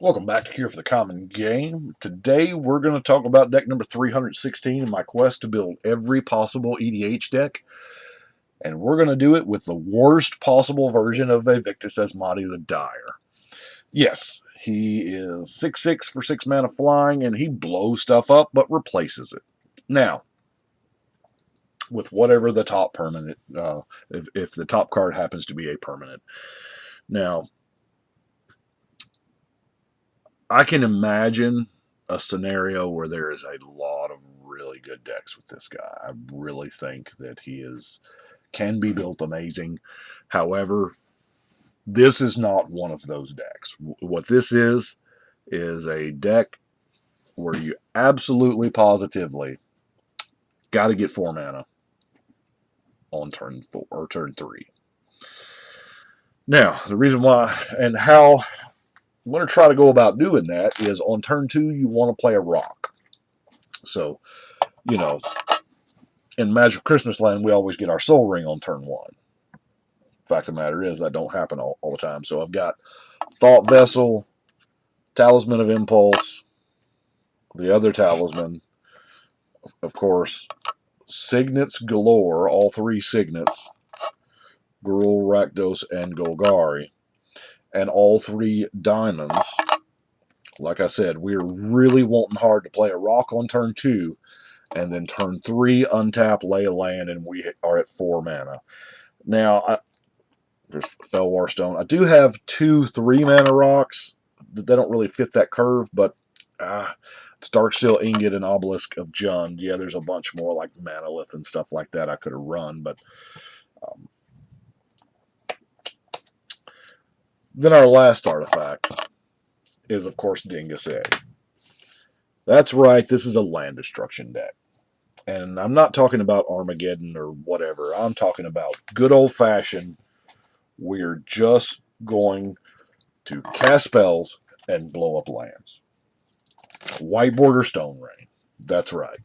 Welcome back to Cure for the Common Game. Today we're going to talk about deck number 316 in my quest to build every possible EDH deck. And we're going to do it with the worst possible version of Vaevictis Asmadi the Dire. Yes, he is 6/6 for 6 mana flying, and he blows stuff up but replaces it. Now, with whatever the top permanent, if the top card happens to be a permanent. Now, I can imagine a scenario where there is a lot of really good decks with this guy. I really think that he can be built amazing. However, this is not one of those decks. What this is a deck where you absolutely positively got to get 4 mana on turn 4 or turn 3. Now, the reason why and how I'm going to try to go about doing that is on turn 2 you want to play a rock. So, you know, in Magic Christmas Land, we always get our Soul Ring on turn 1. Fact of the matter is, that don't happen all the time. So I've got Thought Vessel, Talisman of Impulse, the other Talisman, of course, Signets galore, all 3 Signets, Gruul, Rakdos, and Golgari, and all 3 Diamonds. Like I said, we're really wanting hard to play a rock on turn 2, and then turn 3, untap, lay a land, and we are at 4 mana. Now, there's Felwar Stone. I do have 2 3-mana rocks. They don't really fit that curve, but it's Darksteel Ingot and Obelisk of Jund. Yeah, there's a bunch more like Manolith and stuff like that I could have run, but then our last artifact is, of course, Dingus Egg. That's right, this is a land destruction deck. And I'm not talking about Armageddon or whatever. I'm talking about good old-fashioned, we're just going to cast spells and blow up lands. White Border Stone Rain. That's right.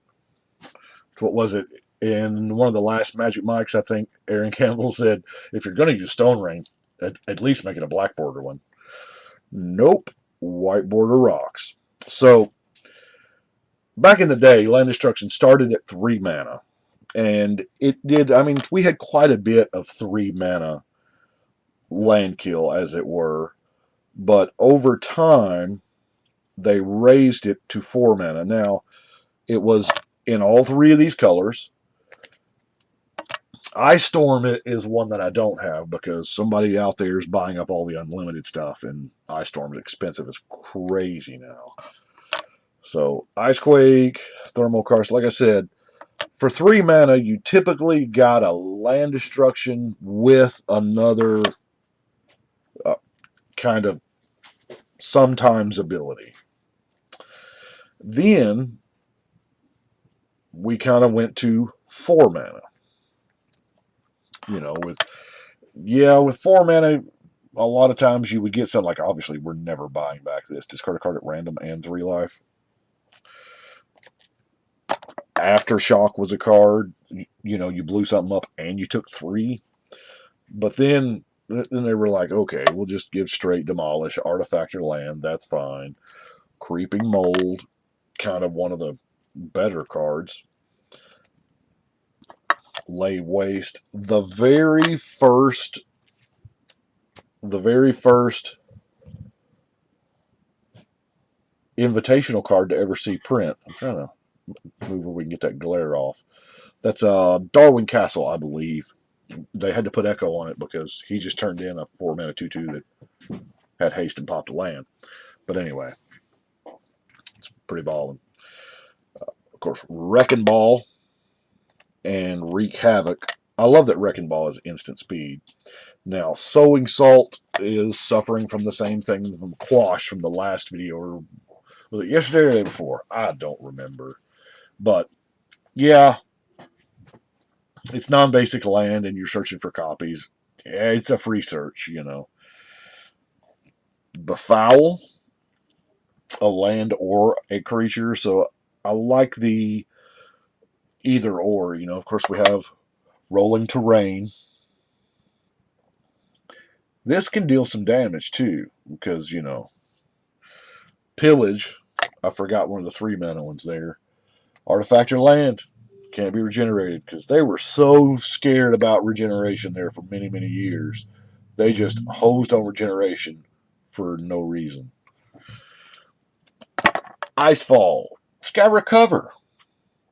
What was it? In one of the last Magic Mics, I think Aaron Campbell said, if you're going to use Stone Rain, at least make it a black border one. Nope. White Border rocks. So, back in the day, land destruction started at 3 mana. And it did, I mean, we had quite a bit of 3 mana land kill, as it were. But over time, they raised it to 4 mana. Now, it was in all 3 of these colors. Ice Storm is one that I don't have because somebody out there is buying up all the unlimited stuff, and Ice Storm is expensive as crazy now. So, Icequake, Thermal Karst, like I said, for 3 mana, you typically got a land destruction with another kind of sometimes ability. Then we kind of went to 4 mana. You know, with 4 mana, a lot of times you would get something like, obviously, we're never buying back this. Discard a card at random and 3 life. Aftershock was a card. You know, you blew something up and you took 3. But then they were like, okay, we'll just give straight Demolish, Artifact your land. That's fine. Creeping Mold, kind of one of the better cards. Lay Waste. The very first invitational card to ever see print. I'm trying to move where we can get that glare off. That's Darwin Castle, I believe. They had to put Echo on it because he just turned in a 4 mana 2/2 that had haste and popped a land. But anyway, it's pretty balling. Of course, Wrecking Ball and Wreak Havoc. I love that Wrecking Ball is instant speed. Now, Sowing Salt is suffering from the same thing from Quash from the last video. Or was it yesterday or the day before? I don't remember. But, yeah, it's non-basic land and you're searching for copies. Yeah, it's a free search, you know. Befoul, a land or a creature. So I like the either or. You know, of course, we have Rolling Terrain. This can deal some damage too, because, you know, Pillage. I forgot one of the 3-mana ones there. Artifact your land. Can't be regenerated because they were so scared about regeneration there for many, many years. They just hosed on regeneration for no reason. Icefall. Sky Recover.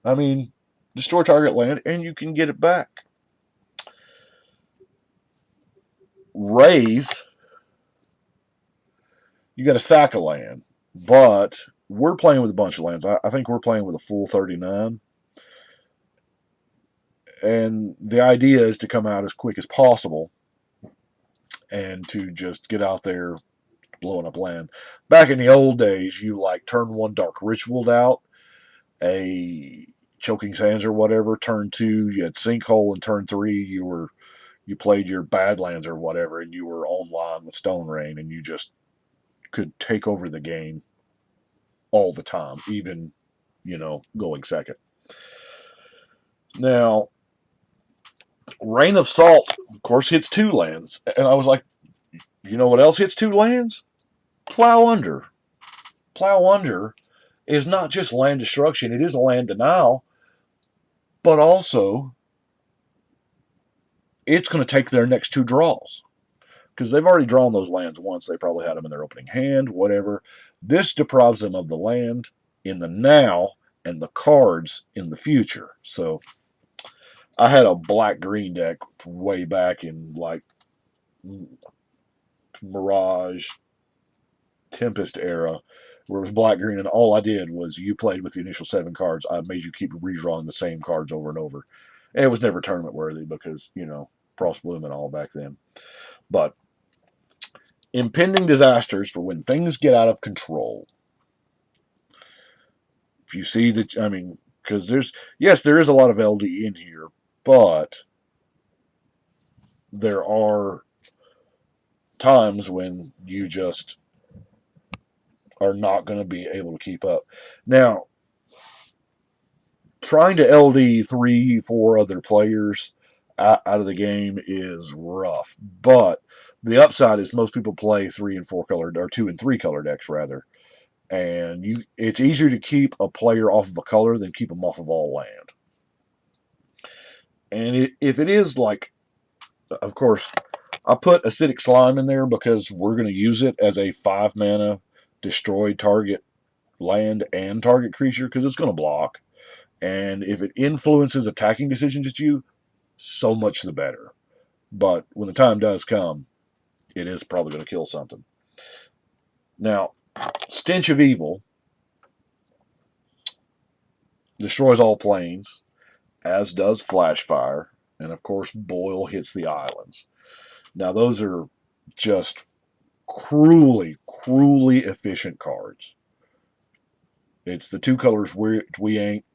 I mean, destroy target land and you can get it back. Raise. You got to sack a land. But we're playing with a bunch of lands. I think we're playing with a full 39. And the idea is to come out as quick as possible and to just get out there blowing up land. Back in the old days, you like turn 1 Dark Ritualed out, a Choking Sands or whatever. Turn 2, you had Sinkhole, and turn 3, you played your Badlands or whatever, and you were online with Stone Rain, and you just could take over the game all the time, even, going second. Now, Rain of Salt, of course, hits 2 lands. And I was like, you know what else hits 2 lands? Plow Under. Plow Under is not just land destruction, it is a land denial, but also it's going to take their next 2 draws. Because they've already drawn those lands once. They probably had them in their opening hand, whatever. This deprives them of the land in the now and the cards in the future. So I had a black-green deck way back in like Mirage, Tempest era, where it was black-green, and all I did was you played with the initial 7 cards. I made you keep redrawing the same cards over and over. And it was never tournament-worthy because, Frost Bloom and all back then. But impending disasters for when things get out of control. If you see that, because there is a lot of LD in here, but there are times when you just are not going to be able to keep up. Now, trying to LD 3, 4 other players out of the game is rough, but the upside is most people play 3 and 4 color, or 2 and 3 color decks rather, and it's easier to keep a player off of a color than keep them off of all land. And if it is like, of course, I put Acidic Slime in there because we're going to use it as a 5 mana destroy target land and target creature because it's going to block. And if it influences attacking decisions at you, so much the better. But when the time does come, it is probably going to kill something. Now, Stench of Evil destroys all planes, as does Flashfire, and of course Boil hits the islands. Now, those are just cruelly, cruelly efficient cards. It's the 2 colors we ain't,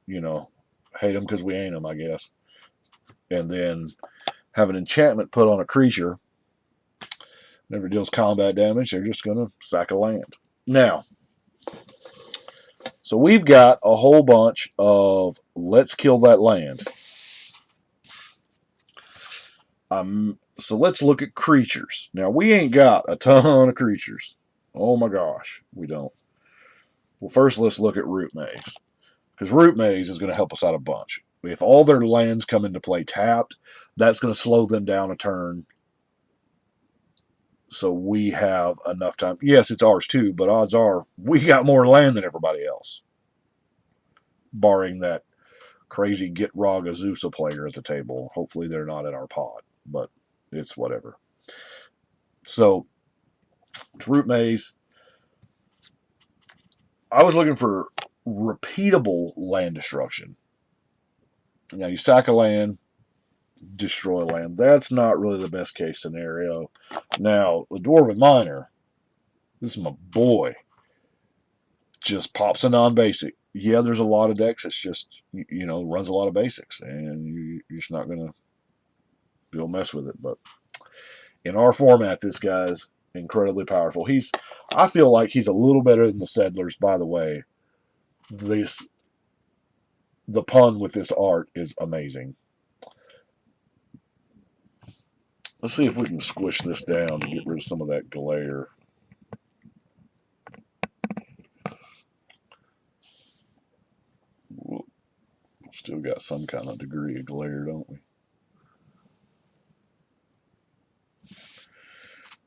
hate them because we ain't them, I guess. And then have an enchantment put on a creature. Never deals combat damage. They're just going to sack a land. Now, so we've got a whole bunch of let's kill that land. So let's look at creatures. Now, we ain't got a ton of creatures. Oh my gosh, we don't. Well, first let's look at Root Maze. Because Root Maze is going to help us out a bunch. If all their lands come into play tapped, that's going to slow them down a turn. So we have enough time. Yes, it's ours too, but odds are we got more land than everybody else. Barring that crazy Get Rog Azusa player at the table. Hopefully they're not in our pod, but it's whatever. So, Root Maze. I was looking for repeatable land destruction. Now, you sack a land, destroy land. That's not really the best case scenario. Now, the Dwarven Miner, this is my boy, just pops a non-basic. Yeah, there's a lot of decks. It's just, runs a lot of basics, and you're just not going to be able to mess with it. But in our format, this guy's incredibly powerful. I feel like he's a little better than the Settlers, by the way. The pun with this art is amazing. Let's see if we can squish this down and get rid of some of that glare. Still got some kind of degree of glare, don't we?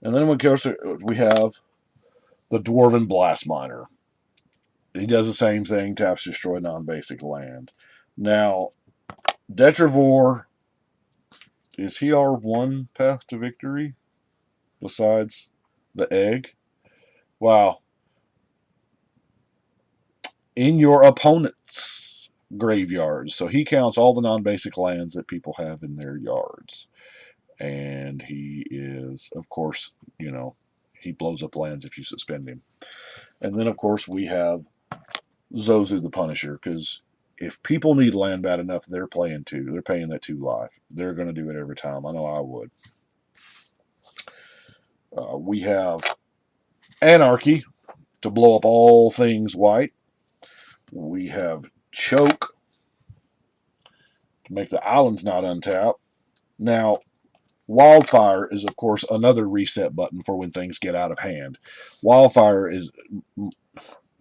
And then, of course, we have the Dwarven Blast Miner. He does the same thing, taps destroy non-basic land. Now, Detrivor, is he our one path to victory besides the egg? Wow. In your opponent's graveyards. So he counts all the non-basic lands that people have in their yards. And he is, of course, he blows up lands if you suspend him. And then, of course, we have Zozu the Punisher, because if people need land bad enough, they're playing 2. They're paying that 2 life. They're going to do it every time. I know I would. We have Anarchy to blow up all things white. We have Choke to make the islands not untap. Now, Wildfire is, of course, another reset button for when things get out of hand. Wildfire is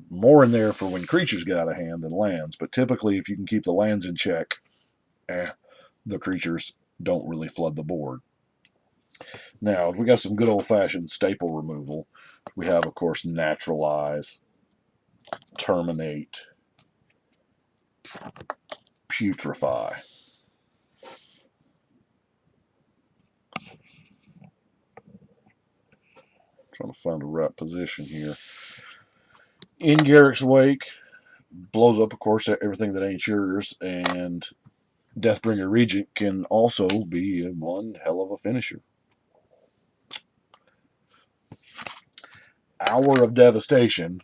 more in there for when creatures get out of hand than lands, but typically if you can keep the lands in check, the creatures don't really flood the board. Now, we got some good old-fashioned staple removal. We have, of course, Naturalize, Terminate, Putrefy. Trying to find the right position here. In Garrick's Wake, blows up, of course, everything that ain't yours, and Deathbringer Regent can also be one hell of a finisher. Hour of Devastation.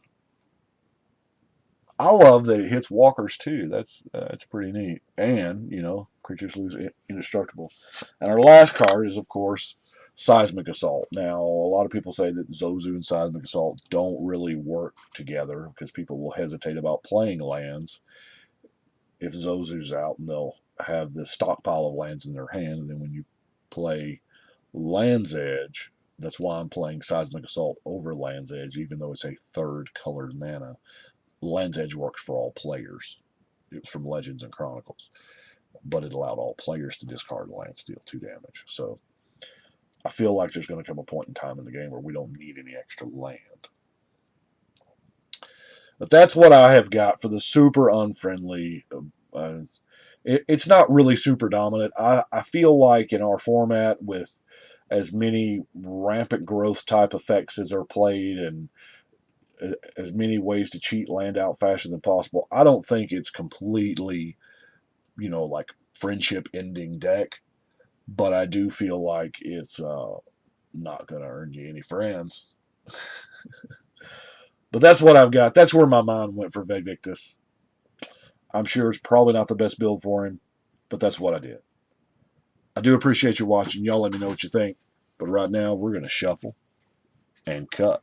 I love that it hits walkers too. That's pretty neat. And, creatures lose indestructible. And our last card is, of course, Seismic Assault. Now, a lot of people say that Zozu and Seismic Assault don't really work together because people will hesitate about playing lands if Zozu's out, and they'll have this stockpile of lands in their hand. And then when you play Land's Edge, that's why I'm playing Seismic Assault over Land's Edge, even though it's a 3rd colored mana. Land's Edge works for all players. It was from Legends and Chronicles, but it allowed all players to discard lands, deal 2 damage. So I feel like there's going to come a point in time in the game where we don't need any extra land. But that's what I have got for the super unfriendly. It's not really super dominant. I feel like in our format, with as many rampant growth type effects as are played and as many ways to cheat land out faster than possible, I don't think it's completely, like friendship ending deck, but I do feel like it's not going to earn you any friends. But that's what I've got. That's where my mind went for Vaevictis. I'm sure it's probably not the best build for him, but that's what I did. I do appreciate you watching. Y'all let me know what you think. But right now, we're going to shuffle and cut.